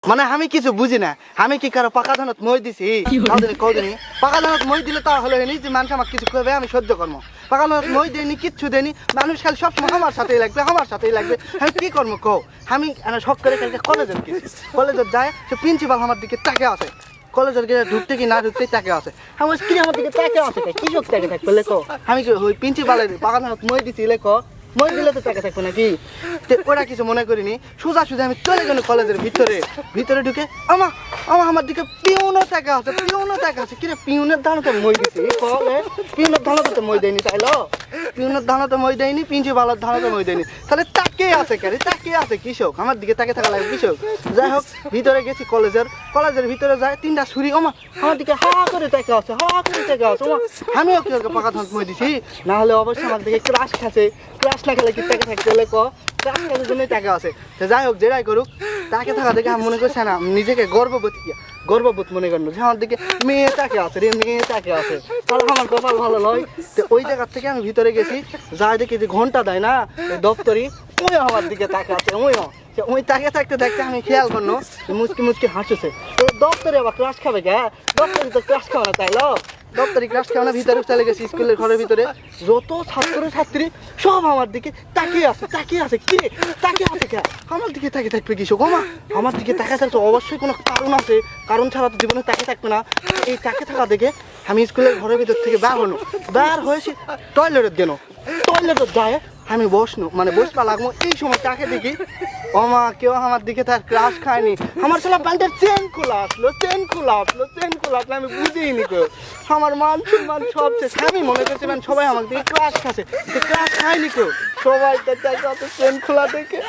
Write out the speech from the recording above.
মানে আমি কিছু বুঝি না, আমি কি কারো পাকা ধানত মই দিছি? কদিন পাকা ধানত মই দিলে তা হলো যে মানুষ আমার কিছু করবে আমি সহ্য করবো। পাকা ধানত মই দেয়নি, কিচ্ছু দেয়নি, মানুষ খালি সবসময় আমার সাথেই লাগবে, আমার সাথেই লাগবে। আমি কি করবো কও? আমি শখ করে কালকে কলেজে গেছি, কলেজে যায় সে প্রিন্সিপাল আমার দিকে তাকে আছে, কলেজের গিয়ে ঢুকতে কি না ঢুকতেই তাকে আছে। আমার কি আমার দিকে তাকে আছে, কি শোক তাকে থাকবে লেখো? আমি কি ওই প্রিন্সিপালের পাকা ধানত মই দিছি লেখো? মই দিলে তো টাকা থাকবে নাকি? ওরা কিছু মনে করিনি, সোজা সোজা আমি চলে গেল কলেজের ভিতরে ঢুকে আমার দিকে পিউনও টাকা আছে, পিউনও টাকা আছে। কিরে পিউনের ধানতে মই দিছি? পিউনের ধানতে তো মই দেয়নি, তাইলো পিউনের ধানতে মই দেয়নি, প্রিন্সিপালের ধানতে মই দেয়নি, তাহলে তাকে আছে কেন? তাকে আছে কৃষক, আমার দিকে তাকে থাকা লাগে কৃষক। যাই হোক ভিতরে গেছি কলেজের ভিতরে যায় তিনটা ছুরি, আমার দিকে হা করে টাকা আছে, হা করে টাকা আছে। আমিও কি পাকা ধান মই দিছি? না হলে অবশ্যই আমার দিকে ক্রাশ খাচ্ছে, ক্রাশ না খেলে কি টাকা থাকতে হলে ক্রাশ খাওয়ার জন্যই টাকা আছে। যাই হোক যেটাই করুক, তাকে থাকা দেখে আমি মনে করছি না নিজেকে গর্ববোধ মনে করলো যে আমার দিকে মেয়ে তাকে আছে রে, মেয়ে তাকে আছে, তাহলে আমার কপাল ভালো নয়। তো ওই জায়গার থেকে আমি ভিতরে গেছি, যাই দেখি যে ঘন্টা দেয় না দপ্তরি, ওই আমার দিকে তাকে আছে, ওই তাকে থাকতে থাকতে আমি খেয়াল করলো মুচকি হাসছে। এই দপ্তরে আবার ক্লাস খাবে কে? দপ্তরি তো ক্লাস খাবে না, তাইলো দপ্তরি ক্লাস খাবে না। ভিতরে চলে গেছি স্কুলের ঘরের ভিতরে, যত ছাত্রী সব আমার দিকে তাকিয়ে আছে কি তাকিয়ে আছে কে? আমার দিকে তাকিয়ে থাকবে কৃষক? আমার দিকে তাকিয়ে থাকতে অবশ্যই কোনো কারণ আছে, কারণ ছাড়া তো জীবনে তাকিয়ে থাকবে না। এই তাকিয়ে থাকা দেখে আমি স্কুলের ঘরের ভিতর থেকে বের হয়েছি টয়লেটের জন্য। টয়লেটের যায় আমি বসবা লাগবো, এই সময় তাকে দেখি কেউ আমার দিকে তার ক্লাস খায়নি। আমার ছেলে প্যান্টের চেন খোলা আসলো, আমি বুঝিনি কেউ। আমার মান সম্মান সব শেষ। আমি মনে করছি সবাই আমার দিকে ক্লাস খাচ্ছে, ক্লাস খায়নি কেউ, সবাই চেন খোলা দেখে